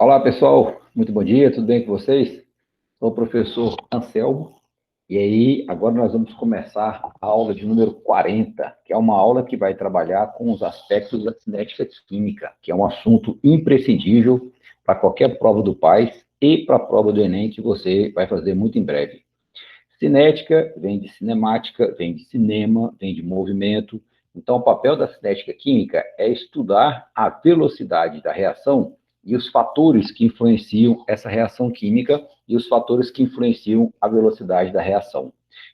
Olá, pessoal. Muito bom dia, tudo bem com vocês? Sou o professor Anselmo, e aí agora nós vamos começar a aula de número 40, que é uma aula que vai trabalhar com os aspectos da cinética química, que é um assunto imprescindível para qualquer prova do PAS e para a prova do Enem, que você vai fazer muito em breve. Cinética vem de cinemática, vem de cinema, vem de movimento. Então, o papel da cinética química é estudar a velocidade da reação e os fatores que influenciam essa reação química e os fatores que influenciam a velocidade da reação.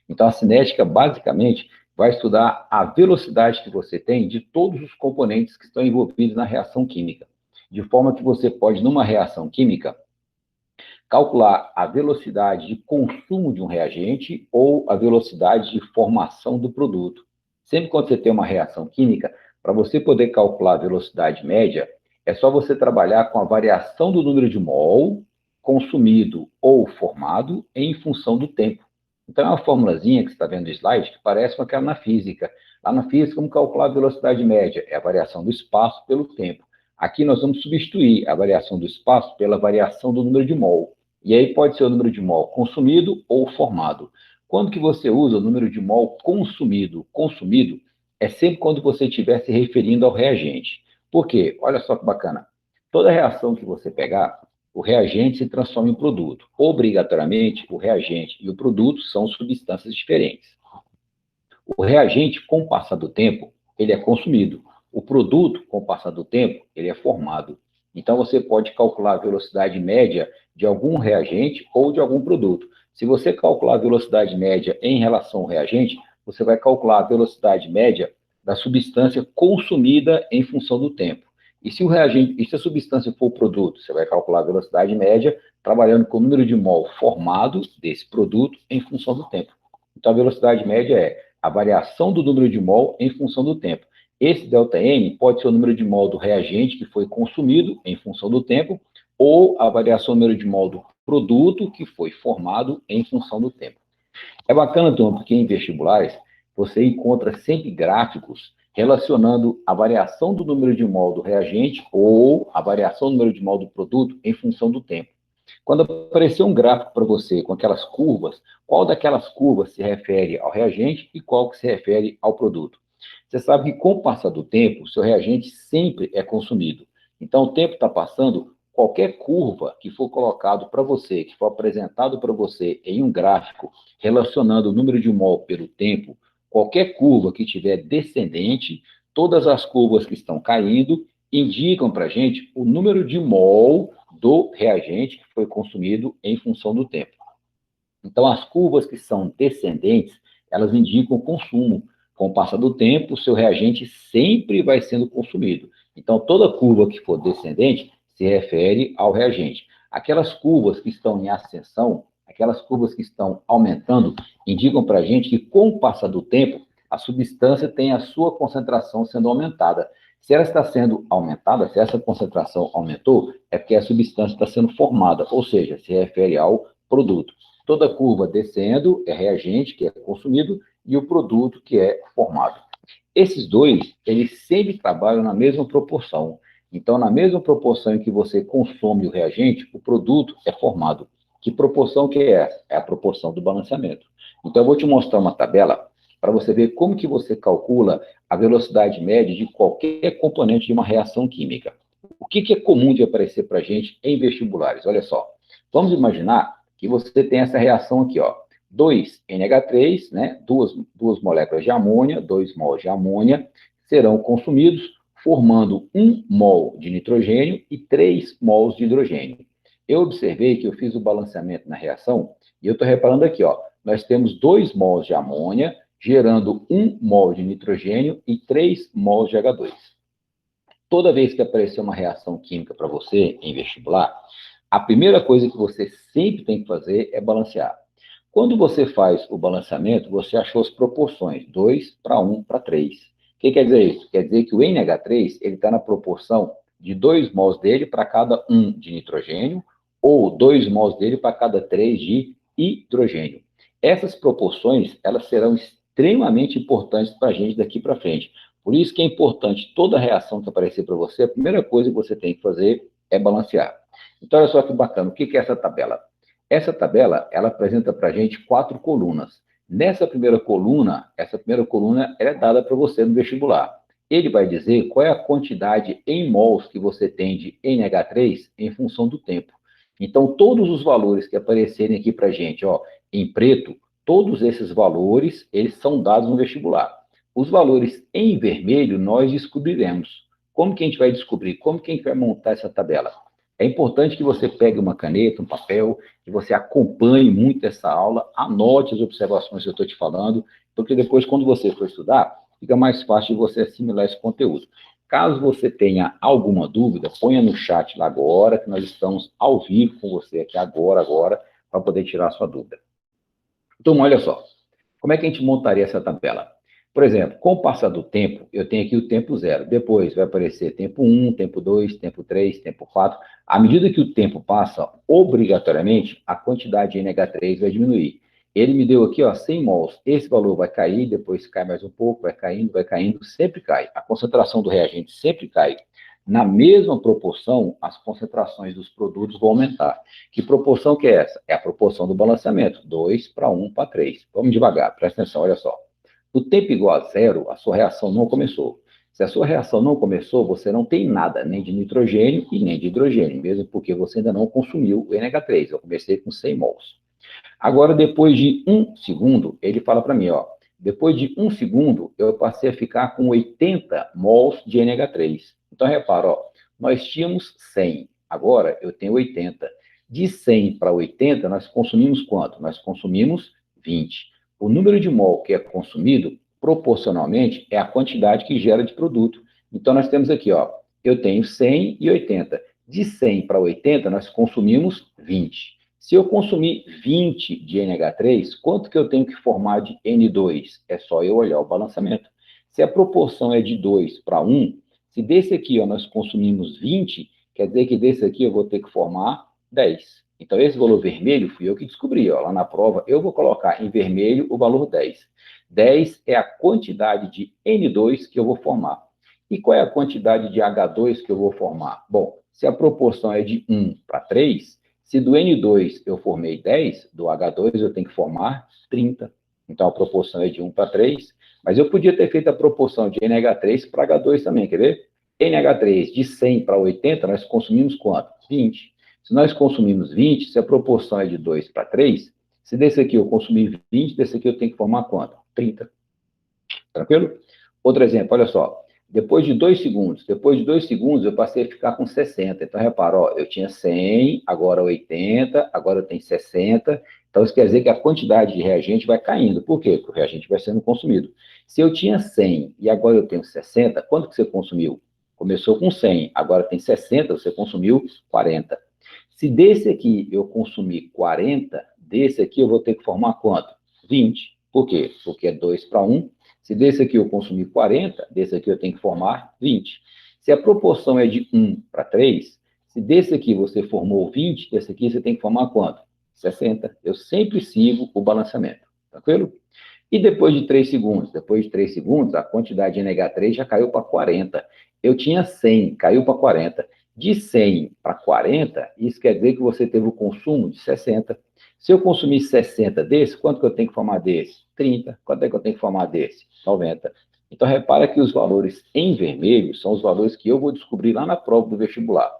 Então, a cinética, basicamente, vai estudar a velocidade que você tem de todos os componentes que estão envolvidos na reação química. De forma que você pode, numa reação química, calcular a velocidade de consumo de um reagente ou a velocidade de formação do produto. Sempre quando você tem uma reação química, para você poder calcular a velocidade média, é só você trabalhar com a variação do número de mol consumido ou formado em função do tempo. Então, é uma formulazinha que você está vendo no slide que parece com aquela na física. Lá na física, vamos calcular a velocidade média, é a variação do espaço pelo tempo. Aqui nós vamos substituir a variação do espaço pela variação do número de mol. E aí pode ser o número de mol consumido ou formado. Quando que você usa o número de mol consumido? Consumido é sempre quando você estiver se referindo ao reagente. Por quê? Olha só que bacana. Toda reação que você pegar, o reagente se transforma em produto. Obrigatoriamente, o reagente e o produto são substâncias diferentes. O reagente, com o passar do tempo, ele é consumido. O produto, com o passar do tempo, ele é formado. Então, você pode calcular a velocidade média de algum reagente ou de algum produto. Se você calcular a velocidade média em relação ao reagente, você vai calcular a velocidade média da substância consumida em função do tempo. E se o reagente, e se a substância for o produto, você vai calcular a velocidade média trabalhando com o número de mol formado desse produto em função do tempo. Então, a velocidade média é a variação do número de mol em função do tempo. Esse ΔN pode ser o número de mol do reagente que foi consumido em função do tempo, ou a variação do número de mol do produto que foi formado em função do tempo. É bacana, turma, porque em vestibulares você encontra sempre gráficos relacionando a variação do número de mol do reagente ou a variação do número de mol do produto em função do tempo. Quando aparecer um gráfico para você com aquelas curvas, qual daquelas curvas se refere ao reagente e qual que se refere ao produto? Você sabe que com o passar do tempo, o seu reagente sempre é consumido. Então, o tempo está passando, qualquer curva que for colocado para você, que for apresentado para você em um gráfico relacionando o número de mol pelo tempo, qualquer curva que tiver descendente, todas as curvas que estão caindo indicam para a gente o número de mol do reagente que foi consumido em função do tempo. Então, as curvas que são descendentes, elas indicam o consumo. Com o passar do tempo, o seu reagente sempre vai sendo consumido. Então, toda curva que for descendente se refere ao reagente. Aquelas curvas que estão em ascensão, aquelas curvas que estão aumentando, indicam para a gente que, com o passar do tempo, a substância tem a sua concentração sendo aumentada. Se ela está sendo aumentada, se essa concentração aumentou, é porque a substância está sendo formada, ou seja, se refere ao produto. Toda curva descendo é reagente, que é consumido, e o produto, que é formado. Esses dois, eles sempre trabalham na mesma proporção. Então, na mesma proporção em que você consome o reagente, o produto é formado. Que proporção que é essa? É a proporção do balanceamento. Então, eu vou te mostrar uma tabela para você ver como que você calcula a velocidade média de qualquer componente de uma reação química. O que é comum de aparecer para a gente em vestibulares? Olha só. Vamos imaginar que você tem essa reação aqui, ó. 2NH3, né? Duas moléculas de amônia, 2 mols de amônia, serão consumidos, formando 1 mol de nitrogênio e 3 mols de hidrogênio. Eu observei que eu fiz o balanceamento na reação, e eu estou reparando aqui, ó, nós temos 2 mols de amônia, gerando 1 mol de nitrogênio e 3 mols de H2. Toda vez que aparecer uma reação química para você em vestibular, a primeira coisa que você sempre tem que fazer é balancear. Quando você faz o balanceamento, você achou as proporções, 2 para 1 para 3. O que quer dizer isso? Quer dizer que o NH3 está na proporção de 2 mols dele para cada 1 de nitrogênio, ou 2 mols dele para cada 3 de hidrogênio. Essas proporções, elas serão extremamente importantes para a gente daqui para frente. Por isso que é importante, toda reação que aparecer para você, a primeira coisa que você tem que fazer é balancear. Então, olha só que bacana. O que é essa tabela? Essa tabela, ela apresenta para a gente 4 colunas. Essa primeira coluna ela é dada para você no vestibular. Ele vai dizer qual é a quantidade em mols que você tem de NH3 em função do tempo. Então, todos os valores que aparecerem aqui para a gente, ó, em preto, todos esses valores, eles são dados no vestibular. Os valores em vermelho, nós descobriremos. Como que a gente vai descobrir? Como que a gente vai montar essa tabela? É importante que você pegue uma caneta, um papel, que você acompanhe muito essa aula, anote as observações que eu estou te falando, porque depois, quando você for estudar, fica mais fácil de você assimilar esse conteúdo. Caso você tenha alguma dúvida, ponha no chat lá agora, que nós estamos ao vivo com você aqui agora, para poder tirar a sua dúvida. Então, olha só, como é que a gente montaria essa tabela? Por exemplo, com o passar do tempo, eu tenho aqui o tempo 0. Depois vai aparecer tempo 1, tempo 2, tempo 3, tempo 4. À medida que o tempo passa, obrigatoriamente, a quantidade de NH3 vai diminuir. Ele me deu aqui, ó, 100 mols. Esse valor vai cair, depois cai mais um pouco, vai caindo, sempre cai. A concentração do reagente sempre cai. Na mesma proporção, as concentrações dos produtos vão aumentar. Que proporção que é essa? É a proporção do balanceamento, 2 para 1 para 3. Vamos devagar, presta atenção, olha só. No tempo igual a 0, a sua reação não começou. Se a sua reação não começou, você não tem nada, nem de nitrogênio e nem de hidrogênio, mesmo porque você ainda não consumiu o NH3. Eu comecei com 100 mols. Agora, depois de 1 segundo, ele fala para mim, ó, depois de 1 segundo, eu passei a ficar com 80 mols de NH3. Então, repara, ó, nós tínhamos 100, agora eu tenho 80. De 100 para 80, nós consumimos quanto? Nós consumimos 20. O número de mol que é consumido, proporcionalmente, é a quantidade que gera de produto. Então, nós temos aqui, ó, eu tenho 100 e 80. De 100 para 80, nós consumimos 20. Se eu consumir 20 de NH3, quanto que eu tenho que formar de N2? É só eu olhar o balanceamento. Se a proporção é de 2 para 1, se desse aqui ó, nós consumimos 20, quer dizer que desse aqui eu vou ter que formar 10. Então, esse valor vermelho fui eu que descobri. Ó, lá na prova, eu vou colocar em vermelho o valor 10. 10 é a quantidade de N2 que eu vou formar. E qual é a quantidade de H2 que eu vou formar? Bom, se a proporção é de 1 para 3, se do N2 eu formei 10, do H2 eu tenho que formar 30. Então, a proporção é de 1 para 3. Mas eu podia ter feito a proporção de NH3 para H2 também, quer ver? NH3 de 100 para 80, nós consumimos quanto? 20. Se nós consumimos 20, se a proporção é de 2 para 3, se desse aqui eu consumir 20, desse aqui eu tenho que formar quanto? 30. Tranquilo? Outro exemplo, olha só. Depois de 2 segundos, eu passei a ficar com 60. Então, repara, ó, eu tinha 100, agora 80, agora eu tenho 60. Então, isso quer dizer que a quantidade de reagente vai caindo. Por quê? Porque o reagente vai sendo consumido. Se eu tinha 100 e agora eu tenho 60, quanto que você consumiu? Começou com 100, agora tem 60, você consumiu 40. Se desse aqui eu consumir 40, desse aqui eu vou ter que formar quanto? 20. Por quê? Porque é 2 para 1. Se desse aqui eu consumir 40, desse aqui eu tenho que formar 20. Se a proporção é de 1 para 3, se desse aqui você formou 20, desse aqui você tem que formar quanto? 60. Eu sempre sigo o balanceamento. Tranquilo? E depois de 3 segundos? Depois de 3 segundos, a quantidade de NH3 já caiu para 40. Eu tinha 100, caiu para 40. De 100 para 40, isso quer dizer que você teve o consumo de 60. Se eu consumir 60 desse, quanto que eu tenho que formar desse? 30. Quanto é que eu tenho que formar desse? 90. Então, repara que os valores em vermelho são os valores que eu vou descobrir lá na prova do vestibular.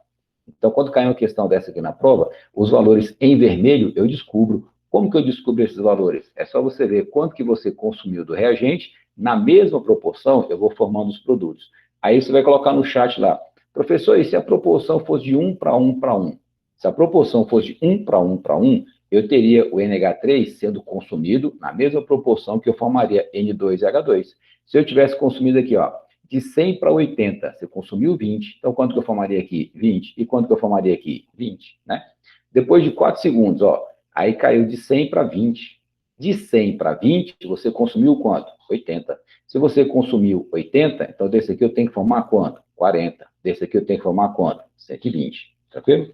Então, quando cair uma questão dessa aqui na prova, os valores em vermelho eu descubro. Como que eu descubro esses valores? É só você ver quanto que você consumiu do reagente, na mesma proporção eu vou formando os produtos. Aí você vai colocar no chat lá, professor, e se a proporção fosse de 1 para 1 para 1? Se a proporção fosse de 1 para 1 para 1, eu teria o NH3 sendo consumido na mesma proporção que eu formaria N2 e H2. Se eu tivesse consumido aqui, ó, de 100 para 80, você consumiu 20, então quanto que eu formaria aqui? 20. E quanto que eu formaria aqui? 20, né? Depois de 4 segundos, ó, aí caiu de 100 para 20. De 100 para 20, você consumiu quanto? 80. Se você consumiu 80, então desse aqui eu tenho que formar quanto? 40. Desse aqui eu tenho que formar quanto? 120. Tranquilo?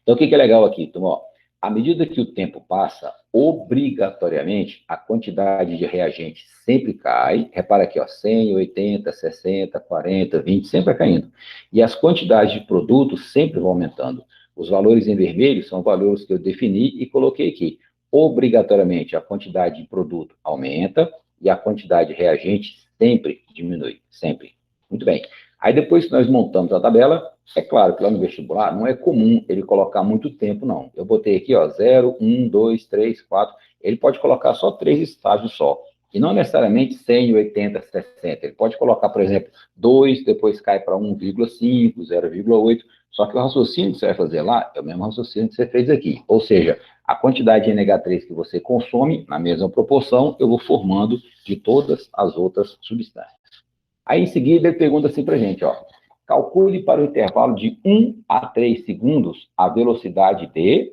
Então, o que é legal aqui, turma? Ó, À medida que o tempo passa, obrigatoriamente, a quantidade de reagente sempre cai. Repara aqui, ó, 100, 80, 60, 40, 20, sempre vai caindo. E as quantidades de produtos sempre vão aumentando. Os valores em vermelho são valores que eu defini e coloquei aqui. Obrigatoriamente, a quantidade de produto aumenta e a quantidade de reagente sempre diminui, sempre. Muito bem. Aí depois que nós montamos a tabela, é claro que lá no vestibular não é comum ele colocar muito tempo, não. Eu botei aqui, ó, 0, 1, 2, 3, 4. Ele pode colocar só 3 estágios só. E não necessariamente 100, 80, 60. Ele pode colocar, por exemplo, 2, depois cai para 1,5, 0,8. Só que o raciocínio que você vai fazer lá é o mesmo raciocínio que você fez aqui. Ou seja, a quantidade de NH3 que você consome, na mesma proporção, eu vou formando de todas as outras substâncias. Aí, em seguida, ele pergunta assim para a gente, ó. Calcule para o intervalo de 1 a 3 segundos a velocidade de...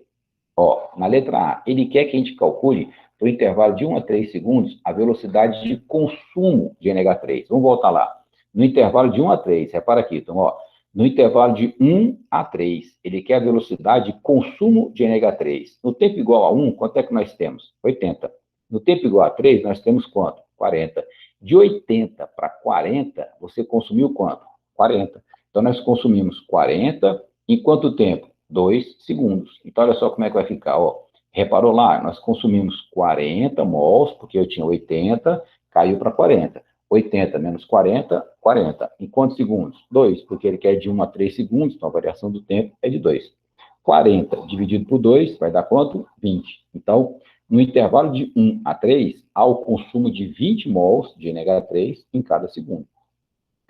Ó, na letra A, ele quer que a gente calcule para o intervalo de 1 a 3 segundos a velocidade de consumo de NH3. Vamos voltar lá. No intervalo de 1 a 3, repara aqui, então, ó. No intervalo de 1 a 3, ele quer a velocidade de consumo de NH3. No tempo igual a 1, quanto é que nós temos? 80. No tempo igual a 3, nós temos quanto? 40. De 80 para 40, você consumiu quanto? 40. Então, nós consumimos 40 em quanto tempo? 2 segundos. Então, olha só como é que vai ficar. Ó. Reparou lá? Nós consumimos 40 mols, porque eu tinha 80, caiu para 40. 80 menos 40, 40. Em quantos segundos? 2, porque ele quer de 1 a 3 segundos, então a variação do tempo é de 2. 40 dividido por 2 vai dar quanto? 20. Então, no intervalo de 1 a 3, há o consumo de 20 mols de NH3 em cada segundo.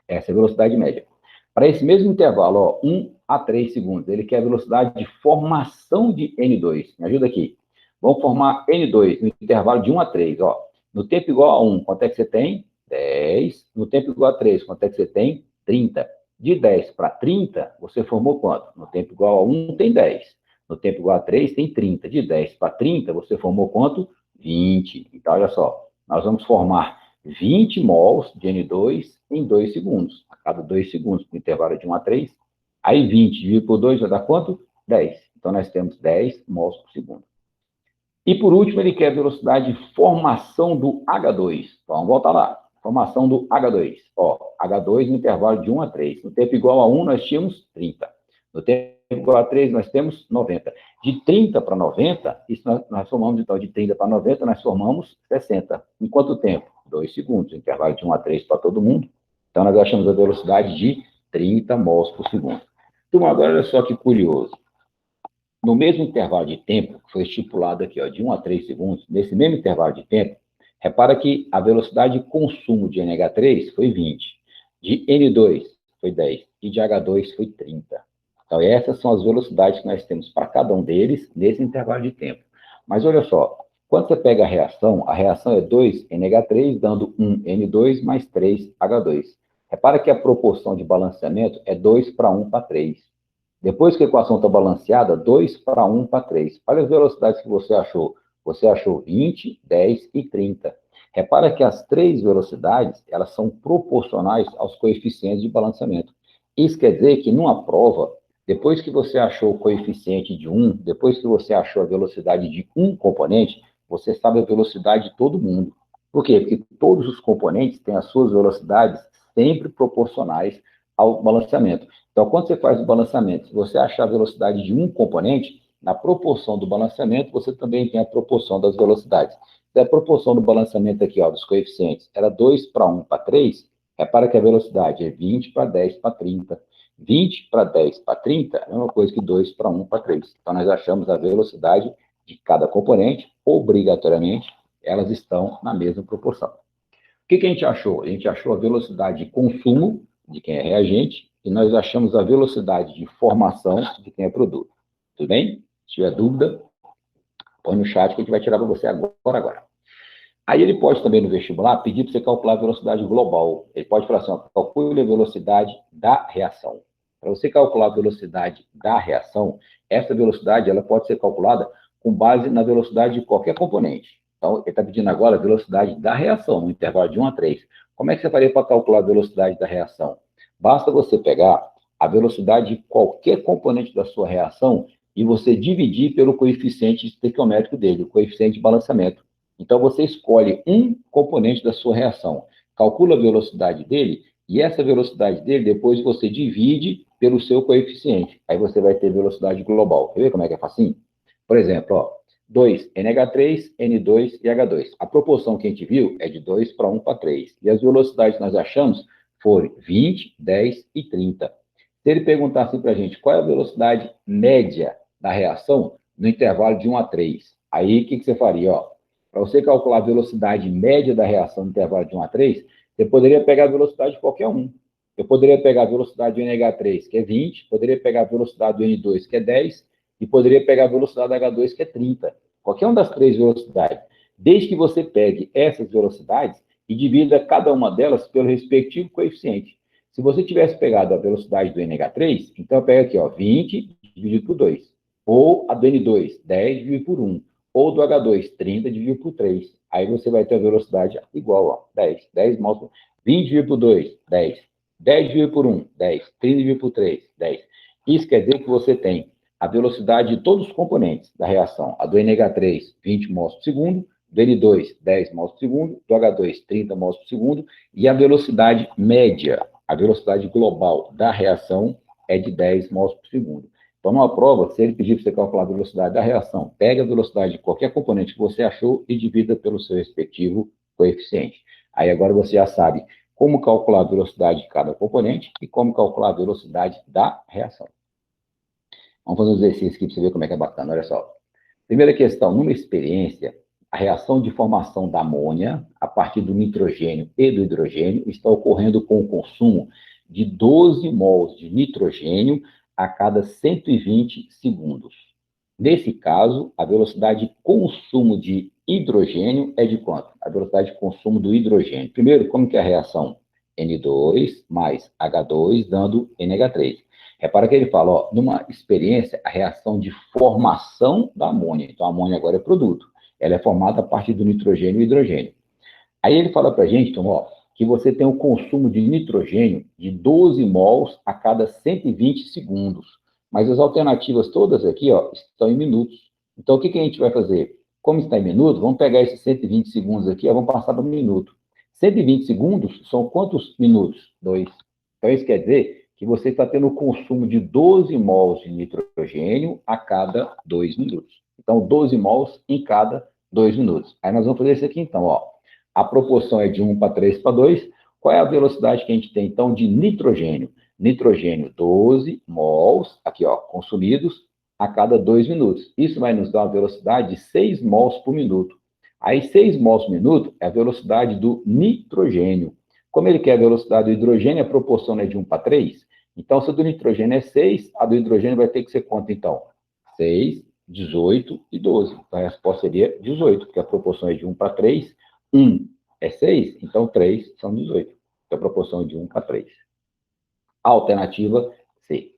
Essa é a velocidade média. Para esse mesmo intervalo, ó, 1 a 3 segundos, ele quer a velocidade de formação de N2. Me ajuda aqui. Vamos formar N2 no intervalo de 1 a 3. Ó. No tempo igual a 1, quanto é que você tem? 10. No tempo igual a 3, quanto é que você tem? 30. De 10 para 30, você formou quanto? No tempo igual a 1, tem 10. No tempo igual a 3, tem 30. De 10 para 30, você formou quanto? 20. Então, olha só, nós vamos formar 20 mols de N2 em 2 segundos. A cada 2 segundos, no intervalo de 1 a 3. Aí 20 dividido por 2 vai dar quanto? 10. Então, nós temos 10 mols por segundo. E, por último, ele quer a velocidade de formação do H2. Então, vamos voltar lá. Formação do H2. Ó, H2 no intervalo de 1 a 3. No tempo igual a 1, nós tínhamos 30. No tempo igual a 3, nós temos 90. De 30 para 90, isso nós formamos, então, de 30 para 90, nós formamos 60. Em quanto tempo? 2 segundos. Intervalo de 1 a 3 para todo mundo. Então, nós achamos a velocidade de 30 mols por segundo. Então, agora, olha só que curioso. No mesmo intervalo de tempo, que foi estipulado aqui, ó, de 1 a 3 segundos, nesse mesmo intervalo de tempo, repara que a velocidade de consumo de NH3 foi 20, de N2 foi 10 e de H2 foi 30. Então, essas são as velocidades que nós temos para cada um deles nesse intervalo de tempo. Mas olha só, quando você pega a reação é 2NH3 dando 1N2 mais 3H2. Repara que a proporção de balanceamento é 2 para 1 para 3. Depois que a equação está balanceada, 2 para 1 para 3. Olha as velocidades que você achou. Você achou 20, 10 e 30. Repara que as três velocidades, elas são proporcionais aos coeficientes de balanceamento. Isso quer dizer que numa prova, depois que você achou o coeficiente de 1, depois que você achou a velocidade de um componente, você sabe a velocidade de todo mundo. Por quê? Porque todos os componentes têm as suas velocidades sempre proporcionais ao balanceamento. Então, quando você faz o balanceamento, se você achar a velocidade de um componente, na proporção do balanceamento, você também tem a proporção das velocidades. Se a proporção do balanceamento aqui, ó, dos coeficientes, era 2 para 1 para 3, repara que a velocidade é 20 para 10 para 30. 20 para 10 para 30 é a mesma coisa que 2 para 1 para 3. Então, nós achamos a velocidade de cada componente, obrigatoriamente, elas estão na mesma proporção. O que a gente achou? A gente achou a velocidade de consumo de quem é reagente e nós achamos a velocidade de formação de quem é produto. Tudo bem? Se tiver dúvida, põe no chat que a gente vai tirar para você agora. Aí ele pode também, no vestibular, pedir para você calcular a velocidade global. Ele pode falar assim, ó, calcule a velocidade da reação. Para você calcular a velocidade da reação, essa velocidade ela pode ser calculada com base na velocidade de qualquer componente. Então, ele está pedindo agora a velocidade da reação, no intervalo de 1 a 3. Como é que você faria para calcular a velocidade da reação? Basta você pegar a velocidade de qualquer componente da sua reação e você dividir pelo coeficiente estequiométrico dele, o coeficiente de balanceamento. Então, você escolhe um componente da sua reação, calcula a velocidade dele, e essa velocidade dele, depois você divide pelo seu coeficiente. Aí você vai ter velocidade global. Quer ver como é que é facinho? Por exemplo, ó, 2 NH3, N2 e H2. A proporção que a gente viu é de 2 para 1 para 3. E as velocidades que nós achamos foram 20, 10 e 30. Se ele perguntar assim para a gente qual é a velocidade média da reação no intervalo de 1 a 3, aí o que você faria? Para você calcular a velocidade média da reação no intervalo de 1 a 3, você poderia pegar a velocidade de qualquer um. Eu poderia pegar a velocidade do NH3, que é 20, poderia pegar a velocidade do N2, que é 10, e poderia pegar a velocidade da H2, que é 30. Qualquer uma das três velocidades. Desde que você pegue essas velocidades e divida cada uma delas pelo respectivo coeficiente. Se você tivesse pegado a velocidade do NH3, então pega aqui, ó, 20 dividido por 2. Ou a do N2, 10 dividido por 1. Ou do H2, 30 dividido por 3. Aí você vai ter a velocidade igual, ó, 10. 10 mais 20 dividido por 2, 10. 10 dividido por 1, 10. 30 dividido por 3, 10. Isso quer dizer que você tem a velocidade de todos os componentes da reação. A do NH3, 20 mols por segundo, do N2, 10 mols por segundo, do H2, 30 mols por segundo, e a velocidade média, a velocidade global da reação é de 10 mols por segundo. Então, numa prova, se ele pedir para você calcular a velocidade da reação, pega a velocidade de qualquer componente que você achou e divida pelo seu respectivo coeficiente. Aí agora você já sabe como calcular a velocidade de cada componente e como calcular a velocidade da reação. Vamos fazer um exercício aqui para você ver como é que é bacana. Olha só. Primeira questão, numa experiência, a reação de formação da amônia a partir do nitrogênio e do hidrogênio está ocorrendo com o consumo de 12 mols de nitrogênio a cada 120 segundos. Nesse caso, a velocidade de consumo de hidrogênio é de quanto? A velocidade de consumo do hidrogênio. Primeiro, como que é a reação? N2 mais H2 dando NH3. Repara que ele fala, ó, numa experiência, a reação de formação da amônia. Então, a amônia agora é produto. Ela é formada a partir do nitrogênio e hidrogênio. Aí ele fala para a gente, então, ó, que você tem um consumo de nitrogênio de 12 mols a cada 120 segundos. Mas as alternativas todas aqui, ó, estão em minutos. Então, o que a gente vai fazer? Como está em minutos, vamos pegar esses 120 segundos aqui, ó, vamos passar para minuto. 120 segundos são quantos minutos? 2. Então, isso quer dizer que você está tendo o consumo de 12 mols de nitrogênio a cada 2 minutos. Então, 12 mols em cada 2 minutos. Aí nós vamos fazer isso aqui, então, ó. A proporção é de 1 para 3 para 2. Qual é a velocidade que a gente tem, então, de nitrogênio? Nitrogênio, 12 mols, aqui, ó, consumidos a cada 2 minutos. Isso vai nos dar uma velocidade de 6 mols por minuto. Aí, 6 mols por minuto é a velocidade do nitrogênio. Como ele quer a velocidade do hidrogênio, a proporção é de 1 para 3. Então, se a do nitrogênio é 6, a do hidrogênio vai ter que ser quanto, então? 6, 18 e 12. Então, a resposta seria 18, porque a proporção é de 1 para 3. 1 é 6, então 3 são 18. Então, a proporção é de 1 para 3. Alternativa C.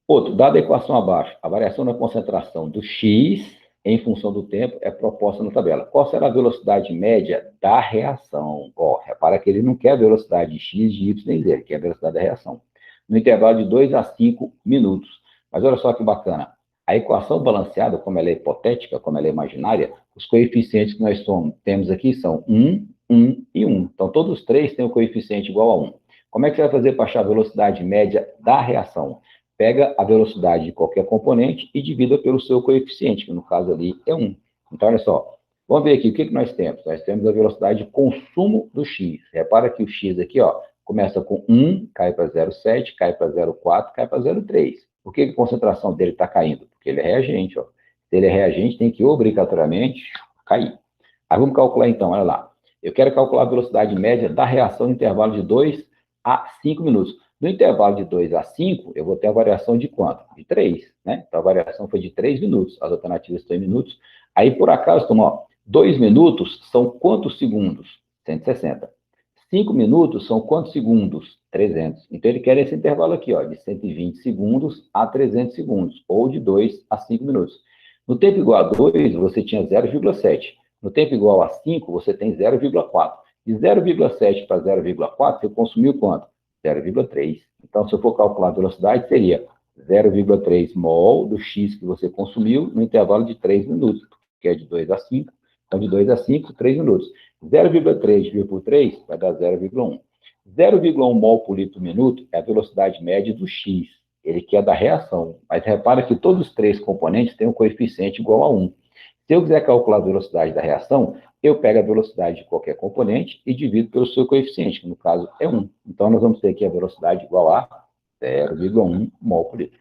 Outro, dada a equação abaixo, a variação da concentração do X em função do tempo é proposta na tabela. Qual será a velocidade média da reação? Ó, repara que ele não quer a velocidade de X, de Y, nem Z, ele quer a velocidade da reação. No intervalo de 2 a 5 minutos. Mas olha só que bacana. A equação balanceada, como ela é hipotética, como ela é imaginária, os coeficientes que nós temos aqui são 1, 1 e 1. Então, todos os três têm o coeficiente igual a 1. Como é que você vai fazer para achar a velocidade média da reação? Pega a velocidade de qualquer componente e divida pelo seu coeficiente, que no caso ali é 1. Então, olha só. Vamos ver aqui o que nós temos. Nós temos a velocidade de consumo do X. Repara que o X aqui, ó, começa com 1, cai para 0,7, cai para 0,4, cai para 0,3. Por que a concentração dele está caindo? Porque ele é reagente, ó. Se ele é reagente, tem que obrigatoriamente cair. Aí vamos calcular então, olha lá. Eu quero calcular a velocidade média da reação no intervalo de 2 a 5 minutos. No intervalo de 2 a 5, eu vou ter a variação de quanto? De 3, né? Então, a variação foi de 3 minutos. As alternativas estão em minutos. Aí, por acaso, ó, 2 minutos são quantos segundos? 160. 5 minutos são quantos segundos? 300. Então, ele quer esse intervalo aqui, ó, de 120 segundos a 300 segundos, ou de 2 a 5 minutos. No tempo igual a 2, você tinha 0,7. No tempo igual a 5, você tem 0,4. De 0,7 para 0,4, você consumiu quanto? 0,3. Então, se eu for calcular a velocidade, seria 0,3 mol do X que você consumiu no intervalo de 3 minutos, que é de 2 a 5. Então, de 2 a 5, 3 minutos. 0,3 dividido por 3 vai dar 0,1. 0,1 mol por litro por minuto é a velocidade média do X. Ele quer da reação. Mas repara que todos os três componentes têm um coeficiente igual a 1. Se eu quiser calcular a velocidade da reação, eu pego a velocidade de qualquer componente e divido pelo seu coeficiente, que no caso é 1. Então, nós vamos ter aqui a velocidade igual a 0,1 mol por litro.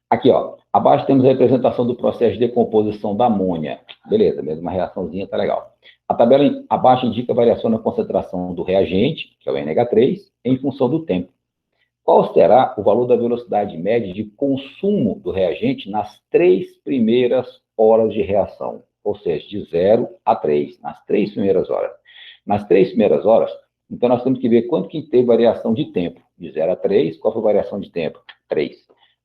Aqui, ó, abaixo temos a representação do processo de decomposição da amônia. Beleza, mesmo uma reaçãozinha, tá legal. A tabela abaixo indica a variação na concentração do reagente, que é o NH3, em função do tempo. Qual será o valor da velocidade média de consumo do reagente nas 3 primeiras horas de reação? Ou seja, de 0 a 3, nas 3 primeiras horas. Nas 3 primeiras horas, então nós temos que ver quanto que teve variação de tempo. De 0 a 3, qual foi a variação de tempo? 3.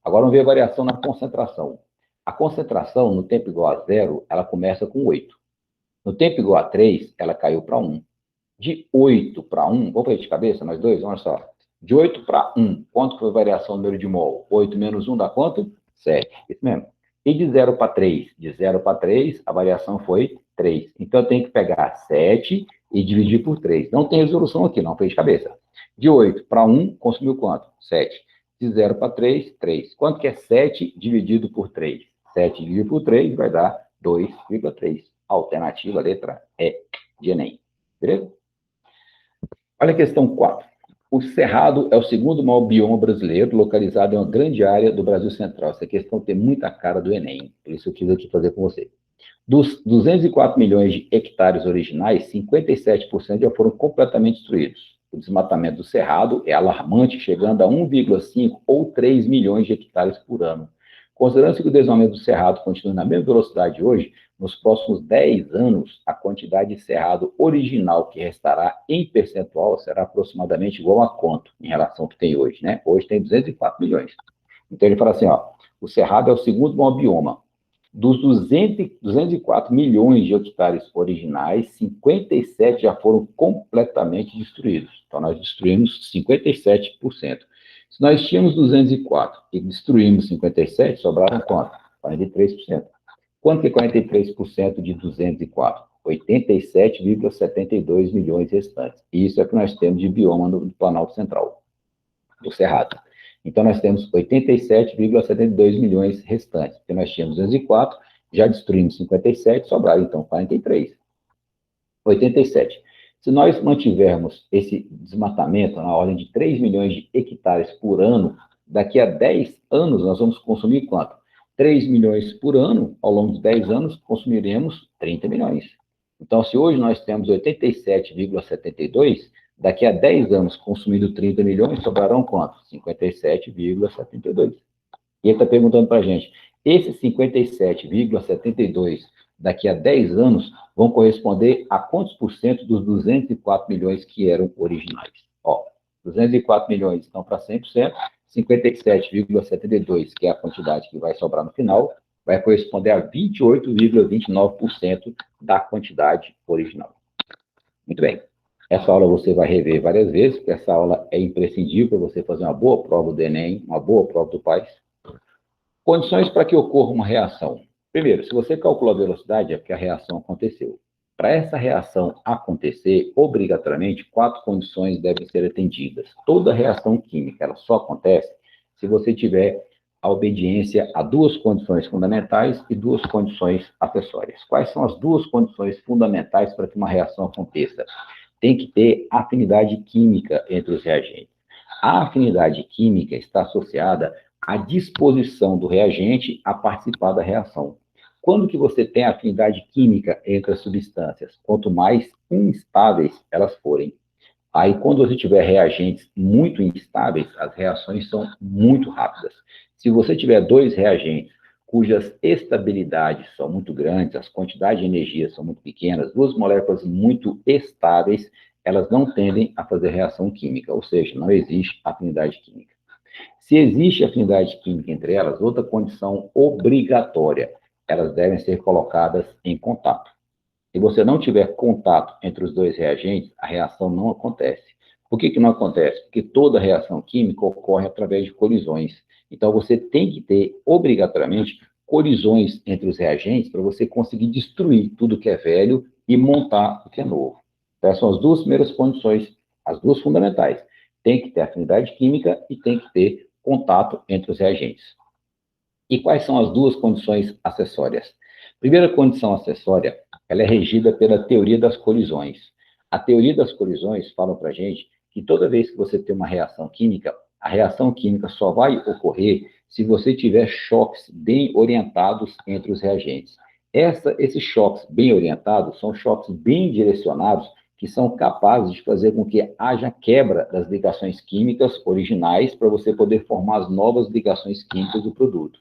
Agora vamos ver a variação na concentração. A concentração, no tempo igual a 0, ela começa com 8. No tempo igual a 3, ela caiu para 1. De 8 para 1, vamos ver de cabeça, nós dois, olha só. De 8 para 1, quanto foi a variação do número de mol? 8 menos 1 dá quanto? 7. Isso mesmo. E de 0 para 3? De 0 para 3, a variação foi 3. Então, eu tenho que pegar 7 e dividir por 3. Não tem resolução aqui, não fez de cabeça. De 8 para 1, consumiu quanto? 7. De 0 para 3, 3. Quanto que é 7 dividido por 3? 7 dividido por 3 vai dar 2,3. Alternativa, letra E, de Enem. Beleza? Olha a questão 4. O Cerrado é o segundo maior bioma brasileiro, localizado em uma grande área do Brasil Central. Essa questão tem muita cara do Enem, por isso eu quis aqui fazer com você. Dos 204 milhões de hectares originais, 57% já foram completamente destruídos. O desmatamento do Cerrado é alarmante, chegando a 1,5 ou 3 milhões de hectares por ano. Considerando-se que o desmatamento do Cerrado continue na mesma velocidade de hoje, nos próximos 10 anos, a quantidade de cerrado original que restará em percentual será aproximadamente igual a quanto em relação ao que tem hoje, né? Hoje tem 204 milhões. Então, ele fala assim, ó, o cerrado é o segundo maior bioma. Dos 204 milhões de hectares originais, 57 já foram completamente destruídos. Então, nós destruímos 57%. Se nós tínhamos 204 e destruímos 57, sobraram quanto? 43%. Quanto que é 43% de 204? 87,72 milhões restantes. Isso é o que nós temos de bioma no Planalto Central, do Cerrado. Então, nós temos 87,72 milhões restantes, porque nós tínhamos 204, já destruímos 57, sobraram, então, 43. 87. Se nós mantivermos esse desmatamento na ordem de 3 milhões de hectares por ano, daqui a 10 anos nós vamos consumir quanto? 3 milhões por ano, ao longo de 10 anos, consumiremos 30 milhões. Então, se hoje nós temos 87,72, daqui a 10 anos, consumindo 30 milhões, sobrarão quanto? 57,72. E ele está perguntando para a gente, esses 57,72 daqui a 10 anos vão corresponder a quantos por cento dos 204 milhões que eram originais? Ó, 204 milhões estão para 100%, 57,72, que é a quantidade que vai sobrar no final, vai corresponder a 28,29% da quantidade original. Muito bem. Essa aula você vai rever várias vezes, porque essa aula é imprescindível para você fazer uma boa prova do Enem, uma boa prova do PAS. Condições para que ocorra uma reação. Primeiro, se você calculou a velocidade, é porque a reação aconteceu. Para essa reação acontecer, obrigatoriamente, 4 condições devem ser atendidas. Toda reação química, ela só acontece se você tiver a obediência a 2 condições fundamentais e 2 condições acessórias. Quais são as 2 condições fundamentais para que uma reação aconteça? Tem que ter afinidade química entre os reagentes. A afinidade química está associada à disposição do reagente a participar da reação. Quando que você tem afinidade química entre as substâncias? Quanto mais instáveis elas forem. Aí, quando você tiver reagentes muito instáveis, as reações são muito rápidas. Se você tiver 2 reagentes cujas estabilidades são muito grandes, as quantidades de energia são muito pequenas, 2 moléculas muito estáveis, elas não tendem a fazer reação química, ou seja, não existe afinidade química. Se existe afinidade química entre elas, outra condição obrigatória, elas devem ser colocadas em contato. Se você não tiver contato entre os 2 reagentes, a reação não acontece. Por que não acontece? Porque toda reação química ocorre através de colisões. Então, você tem que ter, obrigatoriamente, colisões entre os reagentes para você conseguir destruir tudo que é velho e montar o que é novo. Então, essas são as duas primeiras condições, as duas fundamentais. Tem que ter afinidade química e tem que ter contato entre os reagentes. E quais são as duas condições acessórias? Primeira condição acessória, ela é regida pela teoria das colisões. A teoria das colisões fala para a gente que toda vez que você tem uma reação química, a reação química só vai ocorrer se você tiver choques bem orientados entre os reagentes. Esses choques bem orientados são choques bem direcionados que são capazes de fazer com que haja quebra das ligações químicas originais para você poder formar as novas ligações químicas do produto.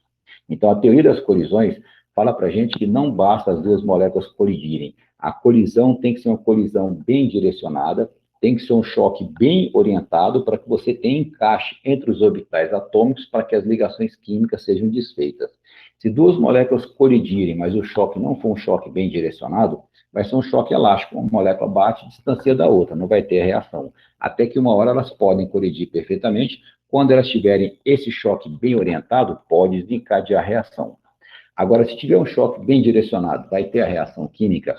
Então, a teoria das colisões fala para a gente que não basta as duas moléculas colidirem. A colisão tem que ser uma colisão bem direcionada, tem que ser um choque bem orientado para que você tenha encaixe entre os orbitais atômicos para que as ligações químicas sejam desfeitas. Se duas moléculas colidirem, mas o choque não for um choque bem direcionado, vai ser um choque elástico. Uma molécula bate e distancia da outra, não vai ter reação. Até que uma hora elas podem colidir perfeitamente. Quando elas tiverem esse choque bem orientado, pode desencadear a reação. Agora, se tiver um choque bem direcionado, vai ter a reação química?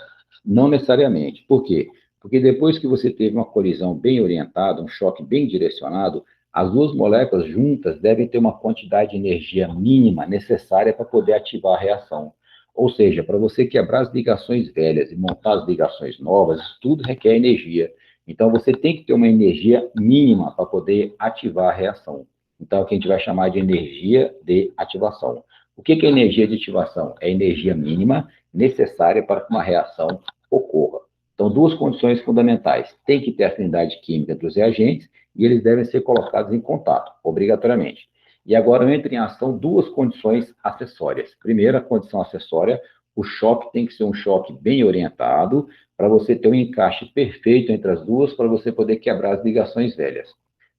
Não necessariamente. Por quê? Porque depois que você teve uma colisão bem orientada, um choque bem direcionado, as duas moléculas juntas devem ter uma quantidade de energia mínima necessária para poder ativar a reação. Ou seja, para você quebrar as ligações velhas e montar as ligações novas, isso tudo requer energia. Então, você tem que ter uma energia mínima para poder ativar a reação. Então, é o que a gente vai chamar de energia de ativação. O que é energia de ativação? É a energia mínima necessária para que uma reação ocorra. Então, duas condições fundamentais. Tem que ter afinidade química entre os reagentes e eles devem ser colocados em contato, obrigatoriamente. E agora entra em ação duas condições acessórias. Primeira condição acessória, o choque tem que ser um choque bem orientado, para você ter um encaixe perfeito entre as duas, para você poder quebrar as ligações velhas.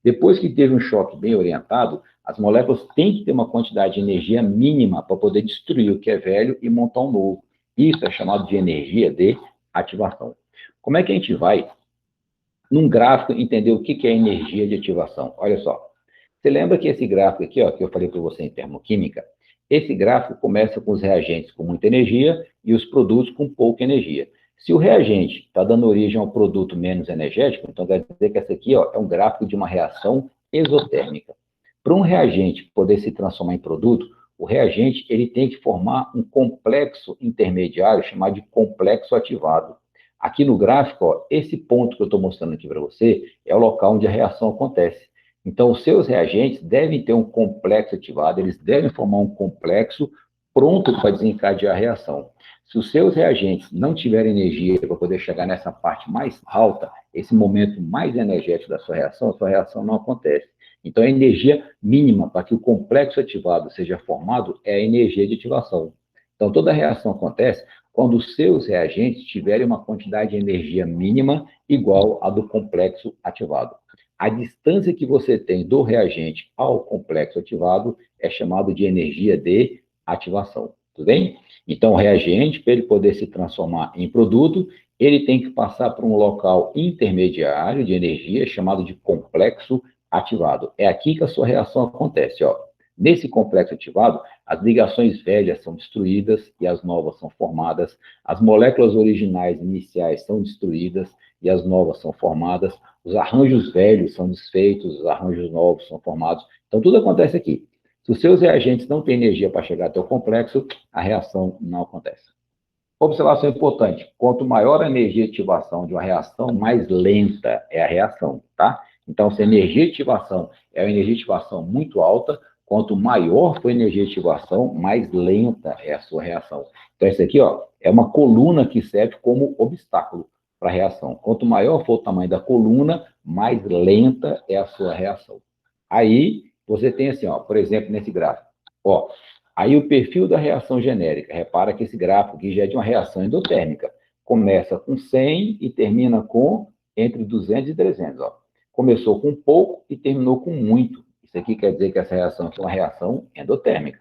Depois que teve um choque bem orientado, as moléculas têm que ter uma quantidade de energia mínima para poder destruir o que é velho e montar um novo. Isso é chamado de energia de ativação. Como é que a gente vai, num gráfico, entender o que é energia de ativação? Olha só. Você lembra que esse gráfico aqui, ó, que eu falei para você em termoquímica, esse gráfico começa com os reagentes com muita energia e os produtos com pouca energia. Se o reagente está dando origem a um produto menos energético, então quer dizer que essa aqui, ó, é um gráfico de uma reação exotérmica. Para um reagente poder se transformar em produto, o reagente ele tem que formar um complexo intermediário chamado de complexo ativado. Aqui no gráfico, ó, esse ponto que eu estou mostrando aqui para você é o local onde a reação acontece. Então, os seus reagentes devem ter um complexo ativado, eles devem formar um complexo pronto para desencadear a reação. Se os seus reagentes não tiverem energia para poder chegar nessa parte mais alta, esse momento mais energético da sua reação, a sua reação não acontece. Então, a energia mínima para que o complexo ativado seja formado é a energia de ativação. Então, toda reação acontece quando os seus reagentes tiverem uma quantidade de energia mínima igual à do complexo ativado. A distância que você tem do reagente ao complexo ativado é chamado de energia de ativação, tudo bem? Então, o reagente, para ele poder se transformar em produto, ele tem que passar por um local intermediário de energia chamado de complexo ativado. É aqui que a sua reação acontece, ó. Nesse complexo ativado, as ligações velhas são destruídas e as novas são formadas, as moléculas originais iniciais são destruídas e as novas são formadas, os arranjos velhos são desfeitos, os arranjos novos são formados. Então, tudo acontece aqui. Se os seus reagentes não têm energia para chegar até o complexo, a reação não acontece. Observação importante: quanto maior a energia de ativação de uma reação, mais lenta é a reação, tá? Então, se a energia de ativação é uma energia de ativação muito alta, quanto maior for a energia de ativação, mais lenta é a sua reação. Então, isso aqui, ó, é uma coluna que serve como obstáculo para a reação. Quanto maior for o tamanho da coluna, mais lenta é a sua reação. Aí, você tem assim, ó, por exemplo, nesse gráfico, ó, aí o perfil da reação genérica, repara que esse gráfico aqui já é de uma reação endotérmica. Começa com 100 e termina com entre 200 e 300, ó. Começou com pouco e terminou com muito. Isso aqui quer dizer que essa reação aqui é uma reação endotérmica.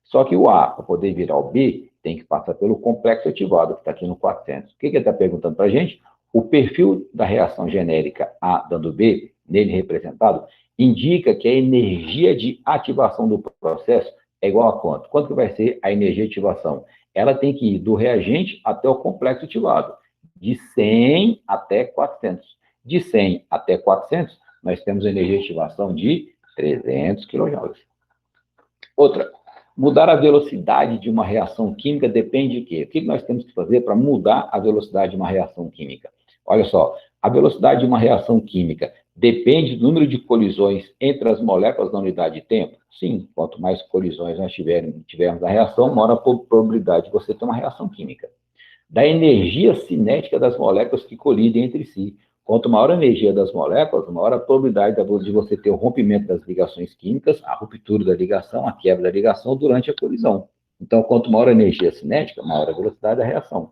Só que o A, para poder virar o B, tem que passar pelo complexo ativado, que está aqui no 400. O que ele está perguntando para a gente? O perfil da reação genérica A dando B nele representado, indica que a energia de ativação do processo é igual a quanto? Quanto que vai ser a energia de ativação? Ela tem que ir do reagente até o complexo ativado, de 100 até 400. De 100 até 400, nós temos a energia de ativação de 300 kJ. Outra, mudar a velocidade de uma reação química depende de quê? O que nós temos que fazer para mudar a velocidade de uma reação química? Olha só, a velocidade de uma reação química depende do número de colisões entre as moléculas na unidade de tempo? Sim, quanto mais colisões nós tivermos na reação, maior a probabilidade de você ter uma reação química. Da energia cinética das moléculas que colidem entre si. Quanto maior a energia das moléculas, maior a probabilidade de você ter o rompimento das ligações químicas, a ruptura da ligação, a quebra da ligação durante a colisão. Então, quanto maior a energia cinética, maior a velocidade da reação.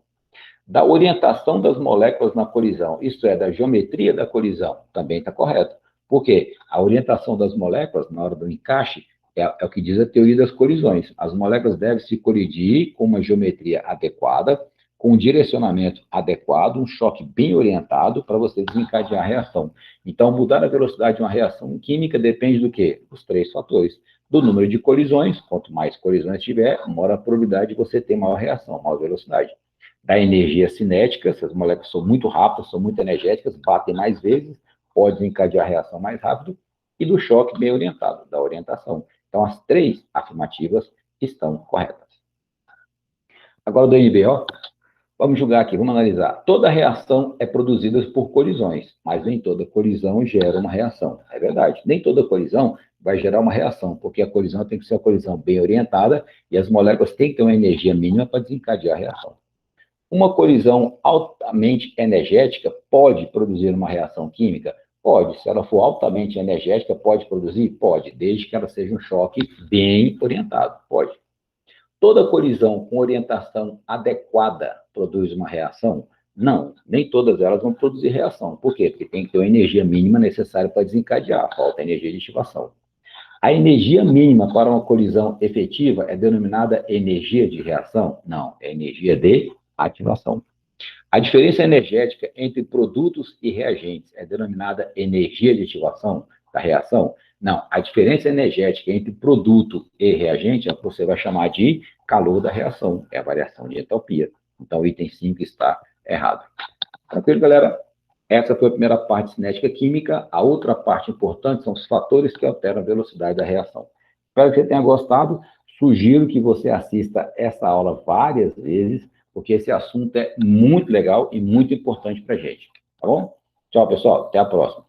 Da orientação das moléculas na colisão, isto é, da geometria da colisão, também está correto. Por quê? A orientação das moléculas na hora do encaixe é o que diz a teoria das colisões. As moléculas devem se colidir com uma geometria adequada, com um direcionamento adequado, um choque bem orientado para você desencadear a reação. Então, mudar a velocidade de uma reação química depende do quê? Dos 3 fatores. Do número de colisões, quanto mais colisões tiver, maior a probabilidade de você ter maior reação, maior velocidade. Da energia cinética, se as moléculas são muito rápidas, são muito energéticas, batem mais vezes, pode desencadear a reação mais rápido, e do choque bem orientado, da orientação. Então, as 3 afirmativas estão corretas. Agora, do NBO, vamos julgar aqui, vamos analisar. Toda reação é produzida por colisões, mas nem toda colisão gera uma reação. É verdade. Nem toda colisão vai gerar uma reação, porque a colisão tem que ser uma colisão bem orientada e as moléculas têm que ter uma energia mínima para desencadear a reação. Uma colisão altamente energética pode produzir uma reação química? Pode. Se ela for altamente energética, pode produzir? Pode, desde que ela seja um choque bem orientado. Pode. Toda colisão com orientação adequada produz uma reação? Não, nem todas elas vão produzir reação. Por quê? Porque tem que ter uma energia mínima necessária para desencadear, falta energia de ativação. A energia mínima para uma colisão efetiva é denominada energia de reação? Não, é energia de ativação. A diferença energética entre produtos e reagentes é denominada energia de ativação da reação? Não, a diferença energética entre produto e reagente é o que você vai chamar de calor da reação, é a variação de entalpia. Então, o item 5 está errado. Tranquilo, galera? Essa foi a primeira parte de cinética química. A outra parte importante são os fatores que alteram a velocidade da reação. Espero que você tenha gostado. Sugiro que você assista essa aula várias vezes, porque esse assunto é muito legal e muito importante para a gente. Tá bom? Tchau, pessoal. Até a próxima.